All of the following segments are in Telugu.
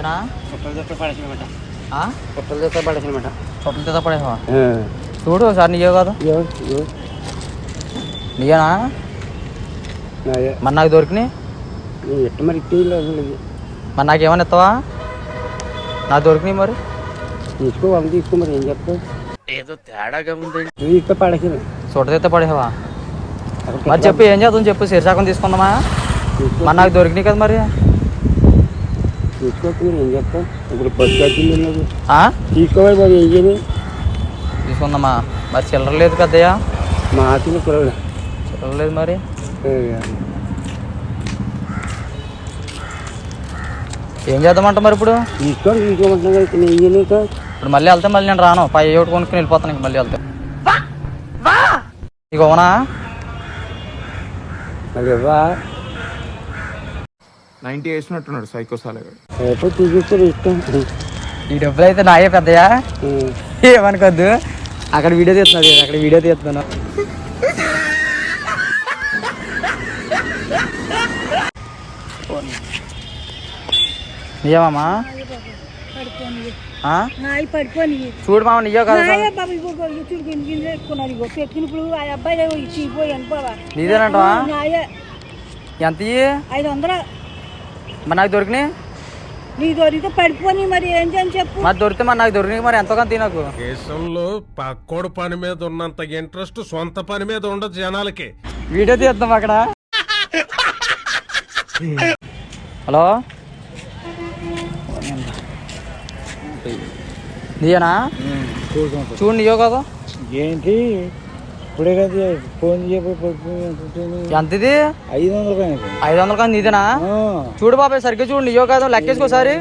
నీదేనా? చుట్టల జత పడేసినమాట. చుట్టల జత పడేసావా? చూడు సార్ నీయో కాదు. నీయేనా? మరి నాకు దొరికినాయి. మరి మరి నాకేమన్నా ఇస్తావా? నాకు దొరికినాయి మరి తీసుకో మరి ఏం చెప్తావు? ఏదో తేడాగా ఉంది. ఇస్తే పడేసిన చుట్టదైతే పడేసావా? మరి చెప్పు ఏం చేద్దాం చెప్పు. శీర్షాకం తీసుకుందామా? మరి నాకు దొరికినాయి కదా మరి తీసుకోవచ్చు. ఏం చెప్తావు? ఇప్పుడు పచ్చి తీసుకోవాలి మరి ఏం చేయాలి? తీసుకుందామా? మరి చిల్లర లేదు కదయ్యా. మా ఆశలు చిల్లర లేదు మరి ఏం చేద్దామంట మరి ఇప్పుడు? తీసుకోమంటున్నా. ఇప్పుడు మళ్ళీ వెళ్తే మళ్ళీ నేను రాను. పై ఒకటి కొనుక్కుని వెళ్ళిపోతాను. ఇంక మళ్ళీ వెళ్తే ఇక అవునా? మళ్ళీ 90 వేసినట్టున్నాడు సైకోసాలగాడు. తీసుకో ఇష్టం. ఈ డబ్బులు అయితే నాయే పెద్దయా. ఏమనుకోద్దు. అక్కడ వీడియో తీస్తున్నాను. నిజమా? చూడు మామ నీయో కదా. నీదేనంటవా? ఎంత? 500. మరి నాకు దొరికినాయి. నీ దొరికితే పడిపోని మరి ఏం చేయని చెప్పు. మరి దొరికితే మరి నాకు దొరికినాయి. మరి ఎంతగానో తినకు. దేశంలో పక్కోడు పని మీద ఉన్నంత ఇంట్రెస్ట్ సొంత పని మీద ఉండదు జనాలకి. వీడియో తీద్దాం అక్కడ. హలో నీయేనా? చూడు నీయో కదా. ఏంటి ఇప్పుడే కదా ఫోన్ ఎంత ఇది? 500. 500 కానీ నీదేనా? చూడు బాబాయ్ సరిగ్గా చూడు. నీయో కాదు. లెక్కేసుకోసారి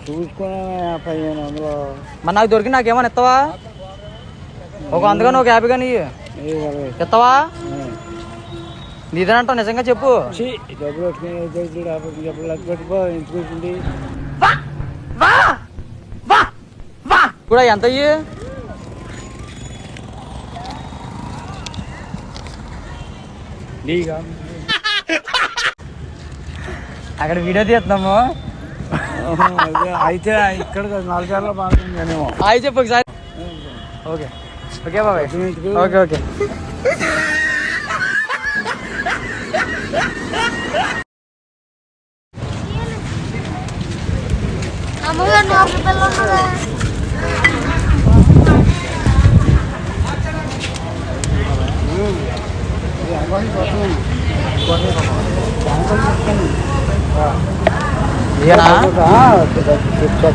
చూసుకున్నా. 1500. మరి నాకు దొరికి నాకేమన్నా ఇస్తావా? ఒక 100 కానీ ఒక 50 కానీ ఇస్తావా? నీదేనంటావు నిజంగా చెప్పు. కూడా ఎంత అయ్యి? అక్కడ వీడియో తీస్తున్నాము. అయితే ఇక్కడ 4 సార్లు బాగుంటుందేమో. అయి చెప్పు ఒకసారి. ఓకే ఓకే బాబాయ్. ఓకే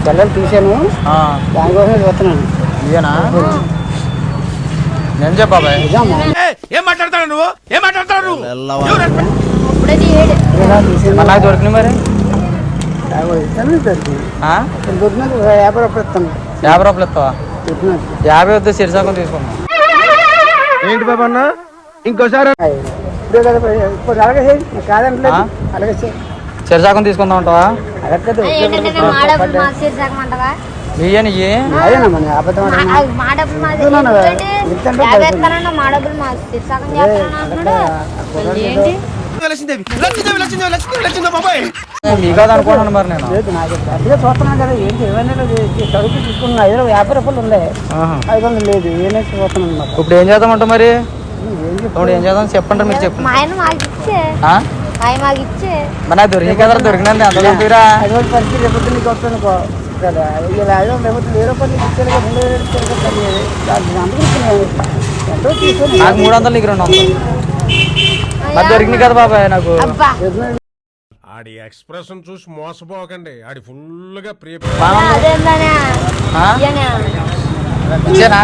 పిల్లలు తీసాను. దానికోసం చూస్తున్నాను. ఇదేనా? నేను చెప్పాబాయ్. ఏం మాట్లాడతాడు నువ్వు? నాకు దొరికినాయి మరి. దొరికినాక 50 రూపాయలు ఇస్తాను. 50 రూపాయలు ఇస్తావా? 50 వద్దు. శీర్షాకం తీసుకున్నాం. ఏంటి బాబా అన్న? ఇంకోసారి కాదంటే అలాగే శీర్షాకం తీసుకుందాం అంటావా? ఇయ్యని మీ కాదు అనుకున్నాను మరి నేను. చూస్తున్నాను కదా. ఏంటి ఏమైనా చదువుకు తీసుకున్నా. 50 రూపాయలు ఉన్నాయి. 500 లేదు. ఏమైనా చూస్తున్నాను అనమాట. ఇప్పుడు ఏం చేద్దామంట మరి? ఏం చేద్దాం చెప్పండి మీరు. చెప్పండి. మరి నాకు దొరికి కదా. దొరికినండి అంతరా పరిస్థితి రేపు నీకు వస్తాను. 300 నీకు 200. మరి దొరికినాయి కదా బాబాయ్ నాకు. ఆడి ఎక్స్ప్రెషన్ చూసి మోసపోకండి. ఆడి ఫుల్ గా ప్రియ ఇచ్చానా?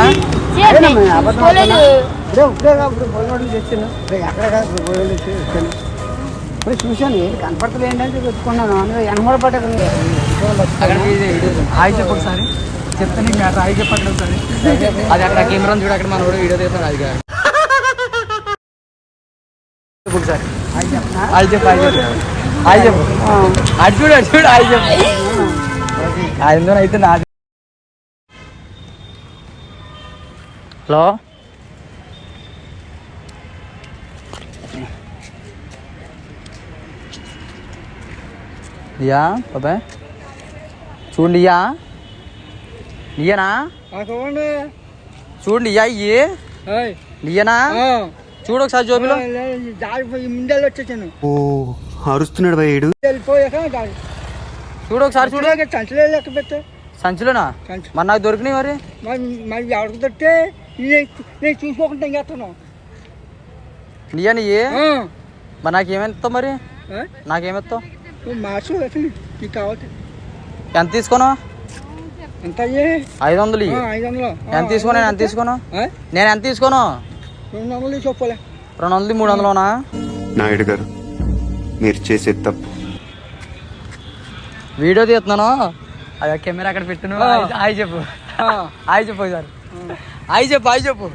చూశాను. కనపడతలు ఏంటంటే పెట్టుకున్నాను. ఎనమడ పట్టకుండా హాయ్ చెప్పు ఒకసారి. చెప్తే నీకు మ్యాటర్. హాయ్ చెప్పండి ఒకసారి. అది అక్కడ కెమెరా చూడు. అక్కడ మన వీడియో తీస్తాడు. అది కాదు ఒకసారి. హాయ్ చెప్పు. హాయ్ చెప్పు. అటు చూడు. హాయ్ చెప్పు. అది అయితే నాది. హలో యా బాబాయ్. చూడు నీయా నీయనా చూడండి చూడు నీయా ఇయ్యి నీయనా చూడు ఒకసారి జోబిలో జారిపోయి ముందెళ్ళి వచ్చేసాను. ఓ అరుస్తున్నాడు భయ్యుడు. వెళ్ళిపోయాక చూడు ఒకసారి చూడు సంచలే లెక్క పెట్టే సంచులోనా మరి నాకు దొరికినాయి మరి మరి ఎవరికి తట్టే నేను చూసుకోకుండా ఇంకేస్తాను. నీయా నీయే మరి నాకేమెత్తావు మరి నాకేమెత్తావు మార్చు నీకు కావాలి. ఎంత తీసుకోను ఎంత అయ్యే 500 500 ఎంత తీసుకోను నేను ఎంత తీసుకోను నేను ఎంత తీసుకోను 200 చెప్పలే 200 300లోనా నాయుడు గారు మీరు చేసే తప్పు. వీడియో తీస్తున్నాను అదే కెమెరా అక్కడ పెట్టును హాయ్ చెప్పు హాయ్ చెప్పు సార్ హాయ్ చెప్పు